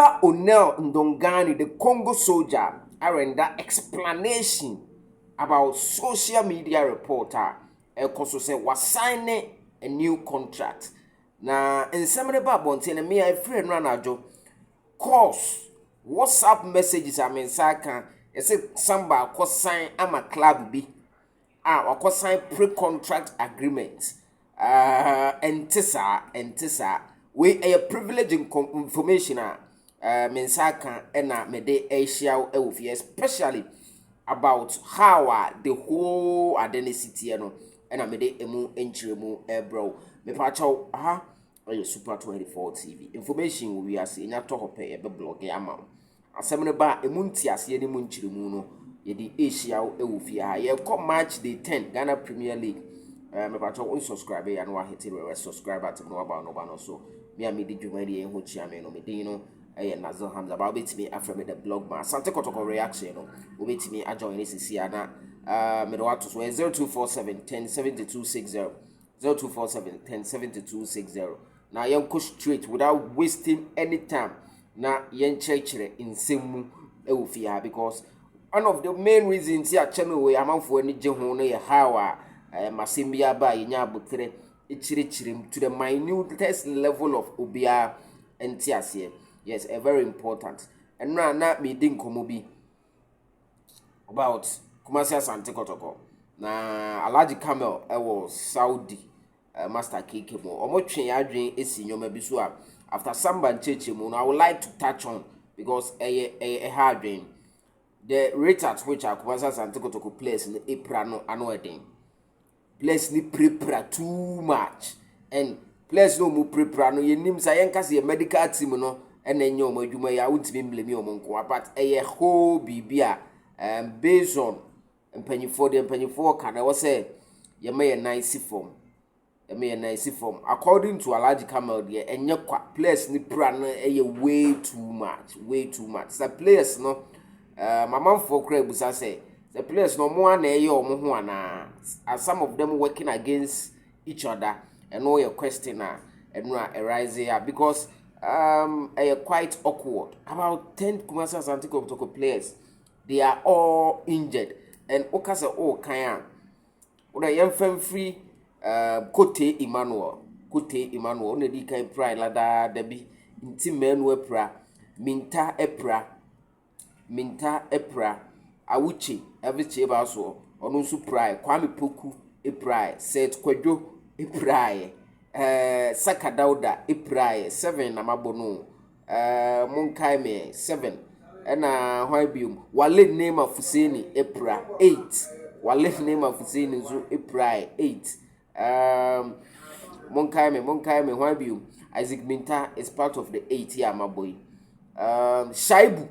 Colonel Onel Ndongani, the Congo soldier, render explanation about social media reporter Ekoso say was signing a new contract. Na in some of the babonte me I friend ranajo course WhatsApp messages I mean saka say Samba ko sign am a club bi or sign pre-contract agreement entisa we a privilege information mensaka ena mede asia ewofie especially about how the whole identity no ena mede emu enchiremu bro me pacho Super 24 TV information we are seeing nya to hope e be blog ya ma asem ne ba emu ntiase ne mu enchiremu no ye di asia ewofie ha ye come match day 10 Ghana Premier League me pacho unsubscribe ya no hit the subscribe button no about no so me am di dwumadi en ho chia me no me din no Nazo Hamza ba obetimi afre me the blog ma Asante Kotoko reaction no obetimi ajoin this sia na me do ato so 0247 107260 0247 107260 na yen go straight without wasting any time na yen chechere insemu ewofia because one of the main reasons here channel we amanfo ani je ho no ye how masembia ba yenya abotre ichirichirim to the minutest level of obia entiase. Yes, very important. And now na me din komo bi about Kumasi Asante Kotoko. Na Alaji Camel was Saudi Master Keke mo. Omo twen adwen esi nyoma bi so after Samba Cheche mo. I would like to touch on because a hard dream. The rate at which Kumasi Asante Kotoko plays in April no anodin. Plays ni prepare too much and plays no mu prepare no yenim sa yenka se medical team no enenyo madwuma ya untimi blame omonko but eye ho bibia based on mpanyifo kana wo say ye may nice form according to Alaji Camel de enye kwa players ni pra no eye way too much the players no mama for kra busa say the players no more na eye omo ho ana as some of them working against each other and no your question and no arise here because quite awkward. About 10 Kumasi Asante Kotoko players, they are all injured. And Okasa O Kaya, Oda Yemfem free Kote Emmanuel, only the kind pride lada debi intimen wepra, Minta Epra, Awuchi, every cheba so, Onusu Pride, Kwame Poku, Epra, Set Kwedo, Epra. Saka Dauda Iprai 7 na mabono Munkai me 7 ena Hoibium wale name of Fuseni Ipra 8 wale name of Fuseni zu Iprai 8 Munkai me Hoibium Isaac Minta is part of the 8 here my boy Shaibu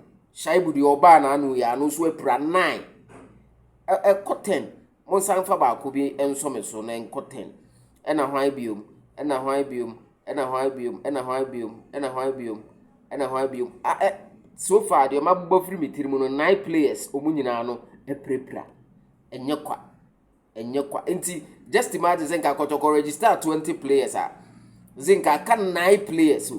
the oba na anu ya anu so Ipra 9 cotton Monsan fa ba ko bi ensome so na cotton ena Hoibium ena Hoibium so far the mabbo free mitirimu no 9 players omunyina no prepare enyekwa enti just imagine zenka Kotoko register 20 players zenka kan 9 players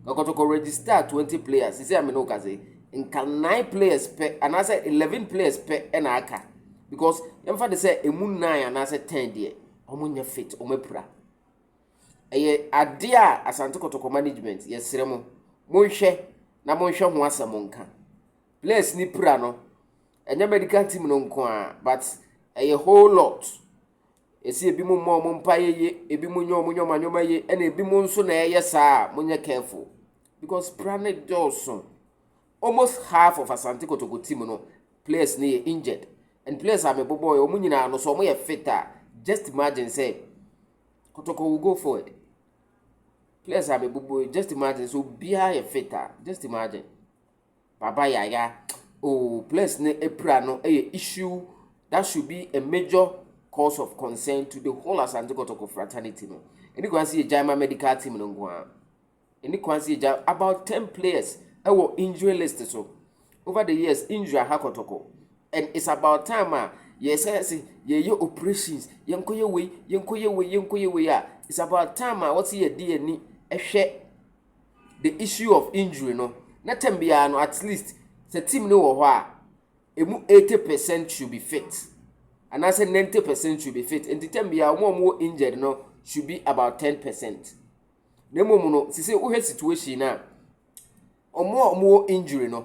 Kotoko register 20 players isi ameno kaze nka 9 players pe anase 11 players pe ena aka because yemfa de say emu 9 anase 10 de omunya fit omepra eye adia Asante Kotoko management yesremo monhwe na monhwe ho asamonka place ni pra no enya medical team no nko but eye whole lot esi ebi mo mpa ye ebi mo nyoma ye ena ebi mo nso na eye saa monye careful because planet Johnson almost half of Asante Kotoko team no players ni injured and players are meboboy omunyina no so mo ye fitter just imagine say Kotoko will go forward. Players are meboboy just imagine so bia ye fitter just imagine baba yaya players ne epra no issue that should be a major cause of concern to the whole Asante Kotoko fraternity no any kwansi e jama medical team no ngwa any kwansi e about 10 players were injury list so over the years injury ha Kotoko and it's about time yes ye operations yenkoye we it's about time what's ye DNA ehwe the issue of injury no na tembia no at least the team no wo ho a emu 80% should be fit and I say 90% should be fit and the tembia omo injured no should be about 10%. Nemo no say wo situation na omo injury no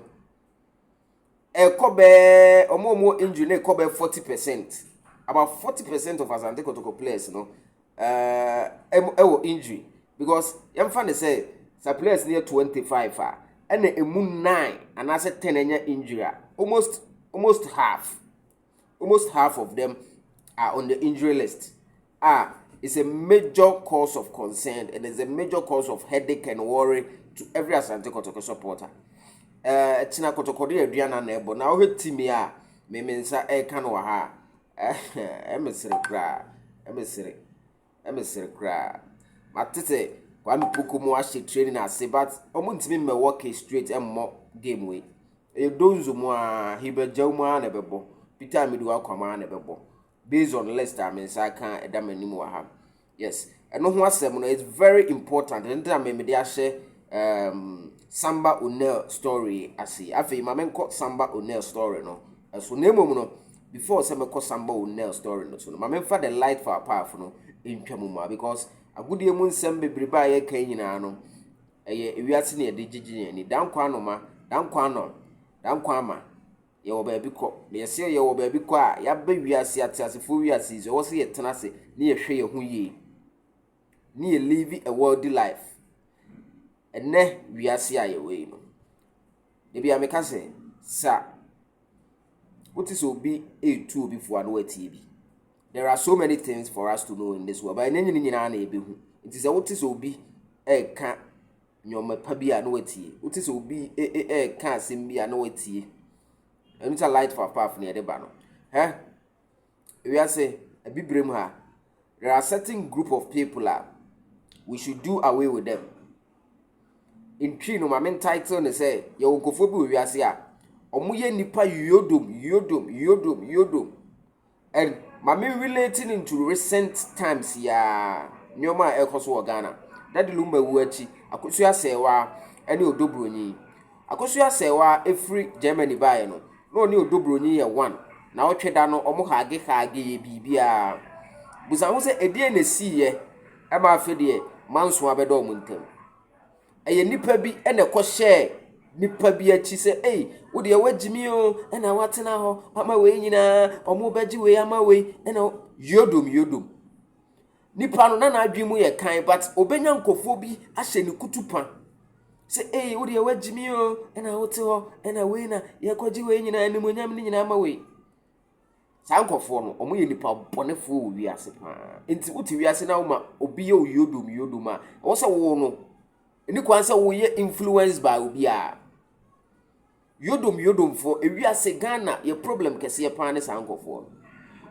ekobe omo injury na ekobe 40%. About 40% of Asante Kotoko players no injury because yam fan say some players near 25 and emu 9 and I said 10 injury. Almost half of them are on the injury list. It's a major cause of concern and it's a major cause of headache and worry to every Asante Kotoko supporter. Tina Kotoko de aduana na ebo na wo timi a me mensa e ka no ha emesere kra matete kwa mpuku mu ahye training ase but omo ntimi me work straight emmo game we e donzo mu a hibejaw mu a na bebo Peter Midu akwama na bebo based on Leicester mensa ka edamani mu ha. Yes, eno ho asem no is very important and that me de ahye Samba O'Neil story ase afi ma menko Samba O'Neil story no so nemom no before say me Samba O'Neil story no so no ma memfa the light for powerful no intwamu because agudie mu nsem bebreba ye kan nyina no eye ewiase ne de gigigi ni dankwa no ma dankwa ma ye wo ba bi ko me yese ye wo ba bi ko a ya ba wiase atasefo wiase so wo se ye tena se ne ye hwe ye ho yi ne ye live a worldly life ene wiase aye we no de bia me ka se sa what is obi a2 obi fo ano atie bi. There are so many things for us to know in this world but enye nyina na ebehu it is what is obi ka nyoma pa bi ano atie what is obi ka asem bi ano atie enu ta light for path na de ba no we are say abibrem ha there are certain group of people we should do away with them. In tree no main title ne say ye wonkofo bi we ase a omoye nipa yodom and mame relating into recent times ya nyoma ekoso wo Ghana that lumba wu achi akosu asewa ene odobronyi akosu asewa every Germany buy no ni odobronyi ye one na otweda no omo hage ye bibia busa wo se edie na siye e ma afede manso abedo omuntem eye nipa bi ene ko share nipa bi achi se wo de wagimi o ena watena ho ama we nyina omo baji we ama we ena yodom nipa no na adwemu ye kan but obenya nkofo bi ahye ne kutupa se wo de wagimi o ena wote ho ena we na ye kwaji we nyina animonyam ni nyina ama we sa nkofo no omo ye nipa bonefo wi ase pa enti wuti wi ase na wo ma obi ye yodom a wo se wo no eni kwanse wo ye influenced by obi a yodom for ewiase Ghana ye problem kese ye pan ne sankofo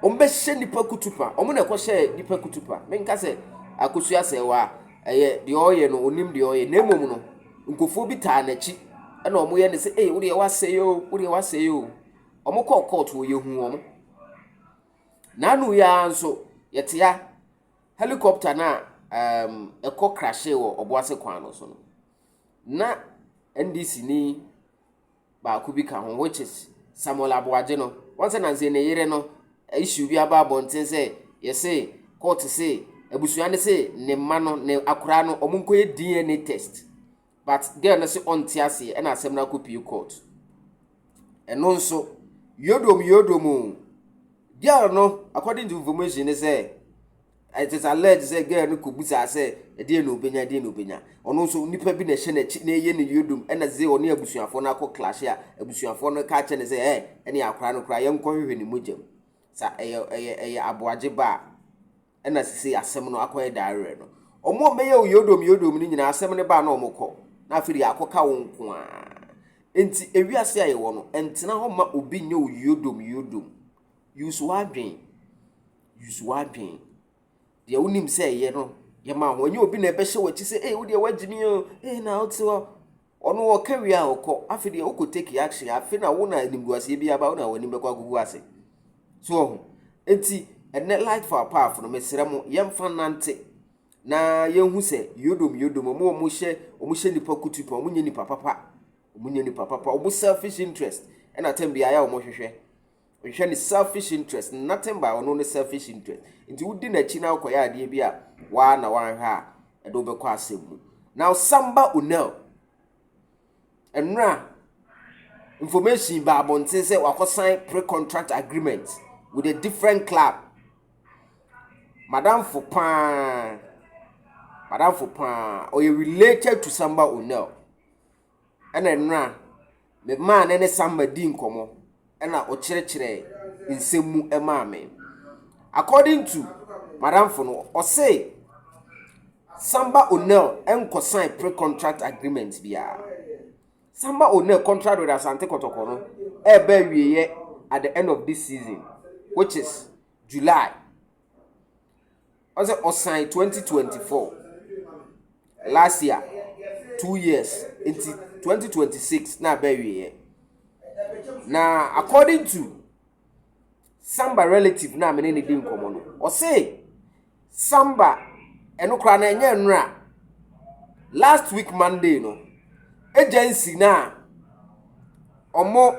ombe hye nipa kutupa omo na ko hye nipa kutupa menka se akosu asewa eye de oye no onim de oye na emom no nkofo bi taa na chi na omo ye ne se wo de waseyo omo call court wo ye hu omo na nu ya nso yete ya helicopter na eko crash wo oboase kwan no so no na NDC ni ba ku bi ka ho which is Samuel Aboaje no once na nze ne yire no issue bi aba bonten say yese court say ebusuan ne say ne ma no ne akura no omunko ye DNA test but girl no say on tiase e na asem na kopi court eno nso yodom girl no according to information say it is alleged say girl no kubusa say e no obenya ono so nipa bi na hye na chi na ye ne yodum e na ze oni abusuafo na akọ clash a abusuafo no ka che ne say ene akora no kora ye nkọ hwehwe ni mojam sa eye Aboaje ba e na sisi asem no akọ edare no omo meye yodom ni nyina asem ne ba na omokọ na afiri akoka wo nko a enti ewiase aye wo no entina ho ma obi nye yodom yusu adwen de unim say ye no ye ma ho nye obi na ebe hye wachi say wo de wagimi o na otiwo ono wo kawia okọ afide wo ko take action afi na wo na nimguase bi aba wo na wani bekwa gugu ase so enti ene light for power no mesere mo yemfa nante na yehu se yodom omo hye nipa kutupa omo nye nipa papa omo selfish interest and atem bia ya omo hwehwe ohwe ni selfish interest nothing by ono ne selfish interest nti wudi na chi na akoya ade bia wa na wan ha edo be kwa asemu. Now Samba Unel enra information ba abonte say wako sign pre-contract agreement with a different club. Madam Fopan or you related to Samba Unel. And enra me man ene Samba din komo ena ochire insemu emame. According to Madam Fono or say Samba Unel enko sign pre-contract agreement biya. Samba Unel contract with Asante Kotoko no ebe wiye at the end of this season, which is July. Also sign 2024. Last year 2 years into 2026 na be wiye. Now according to Samba relative na me ne di nkomo no o say Samba enokra na enye nra last week Monday no agency na omo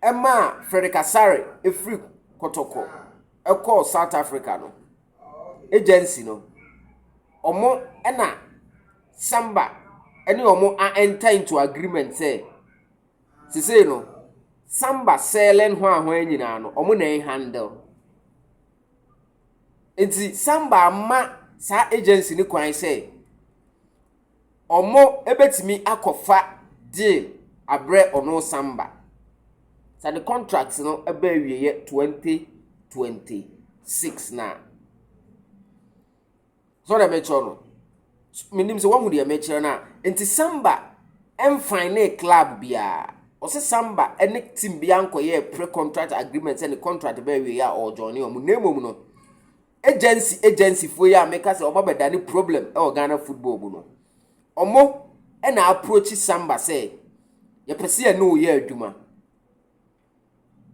ema Frederick Sare efri Kotoko e call South Africa no agency no omo ena Samba eni omo enter into agreement say no Samba selling ho nyina no omo na handle enti Samba ma sa agency ni kwan say omo ebetimi akofa deal abre ono Samba sa the contracts no ebe wiye 2026 na so the mecho no minim se wahu de mecho na enti Samba fine club bia o se Samba ene team bia ankoye pre-contract agreement and the contract be wiye or join omo nemom no agency for ya make us oba dani problem e Ghana football bu no omo e na approach Samba say ye pese ye no ye adwuma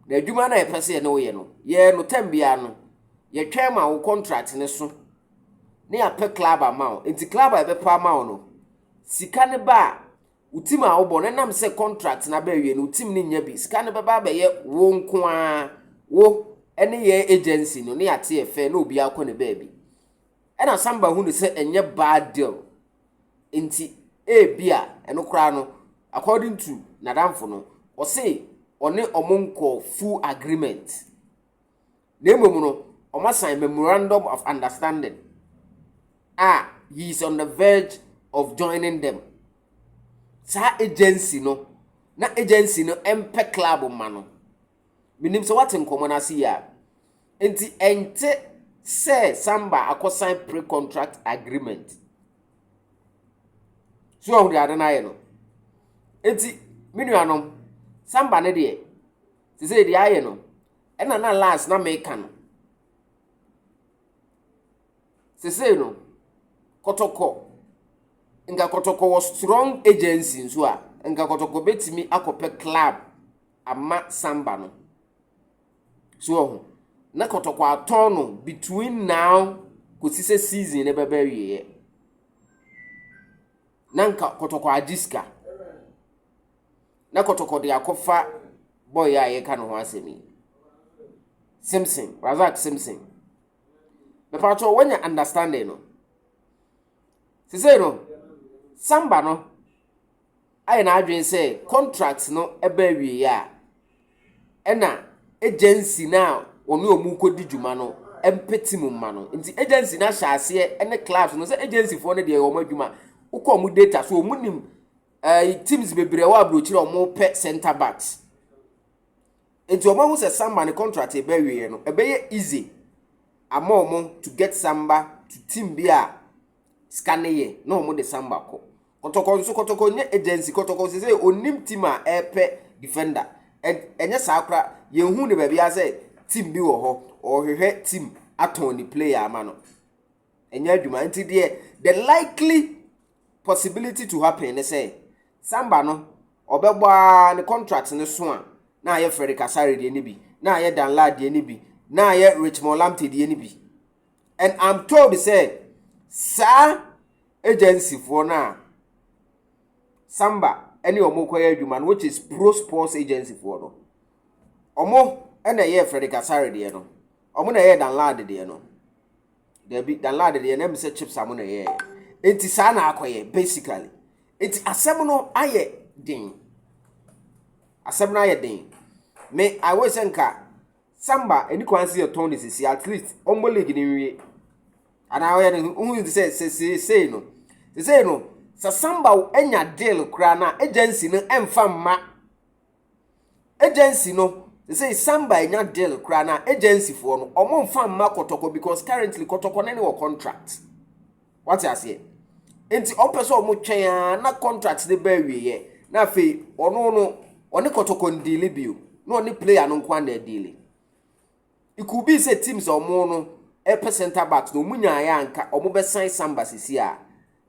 na adwuma na ye pese ye no ye no ye no tambia no ye twem ma wo contract ne so ne ya pe club amount enti club e be pa amount no sika ne ba utim a wo bo ne nam say contract na ba wie no utim ne nya bi sika ne ba ye wo nko a wo ene ye agency no ne ate efe na obi akọ ne baby ena Samba hu ne se enye bad deal enti bia eno kra no according to nadamfo no o say one omonko full agreement na emom no o ma sign memorandum of understanding he is on the verge of joining them sa agency no na agency no empe club ma no minim so what nkomo na see ya enti ente say Samba akosign pre-contract agreement so on the other night no enti minuanom Samba ne de say de aye no ena na last na make no say no Kotoko nga Kotoko was strong agency nso a nga Kotoko betimi akope club ama Samba no so na Kotoko aton no between now kosise season ne beba wiye nanka Kotoko ajiska na Kotoko de akofa boy ya ye kan ho asemi Simpson Razak Simpson the part when you understanding no say no Samba no I na adwen say contracts no eba wiye a ena agency now onu omu kodi djuma no empeti mu ma no nti agency na hyase ene clubs no say agency for no de omu adwuma ukọ omu data so omu nim teams bebre wa abrochire omu pe center backs nti omu hu say Samba ne contract e ba wiye no e be ye easy ama omu to get Samba to team bia scanne no omu de Samba ko Kotoko nye agency Kotoko say onim team a epe defender enye sakra ye hu ne ba bia say team bi wo ho or hwehwe team atoni player ama no enye adwuma nti the likely possibility to happen is say Samba no obegba ne contract ne so a na ye Frederick Asare de ni bi na ye Danlad de ni bi na ye Richmond Lamptey de ni bi and I'm told say sa agency for na Samba any omokoye adwuma which is pro sports agency for no omo na ye Frederick Asare de no omo na ye download de no there be download de na me say chips amo na ye enti sa na akoye basically enti asem no aye din asem na aye din me I was nka Samba any kwansi your tone is at least omo league ni wie ana aye who say no say no sa Samba enya deal kra na agency no emfa mma agency no say Samba enya deal kra na agency for no omo mfa mma Kotoko because currently Kotoko na no contract what you say enti opeso omo twen na contract de ba wiye na fe ono Kotoko ndili bio no oni player no nkwa na deal it could be say teams omo no e center back no munya ya nka omo be sign Samba sisi a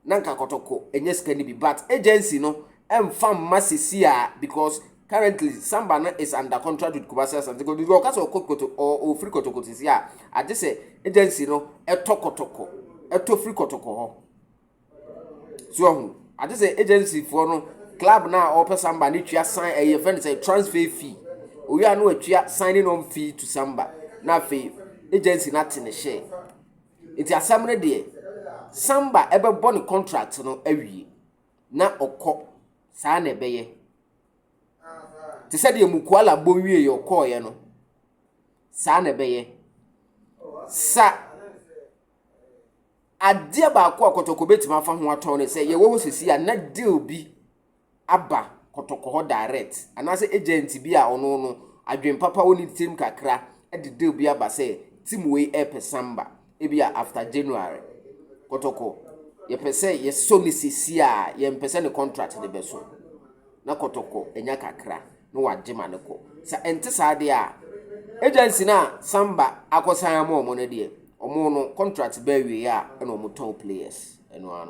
nanka Kotoko enye skani bi but agency no emfa masisi a because currently Samba na is under contract with Kubasa Santi go do ka so Kotoko or free Kotoko sisi a ade say agency no eto Kotoko eto free Kotoko ho so hu ade say agency for no club na or Samba ni tua sign a event say transfer fee owi anu atua signing on fee to Samba na fee agency na tene share iti asamre de Samba ebe boni contract no awie na okọ saa na ebeye ti se de mukuala bo wie ye okọ ye no saa na ebeye sa ade ba akọ Kotoko betima fa ho ato ne se ye wo sisi a na deal bi aba Kotoko ho direct anase agent bi a ono no adwen papa woni team kakra e de deal bi aba se team we e Samba e bi after January Kotoko ye pese ye so ni sisi a ye mpese ne contract de beso na Kotoko enya kakra no wagema ne ko sa ente sa de a agency na Samba akosan ama omo ne de omo no contract ba wi a na omo ton players eno ano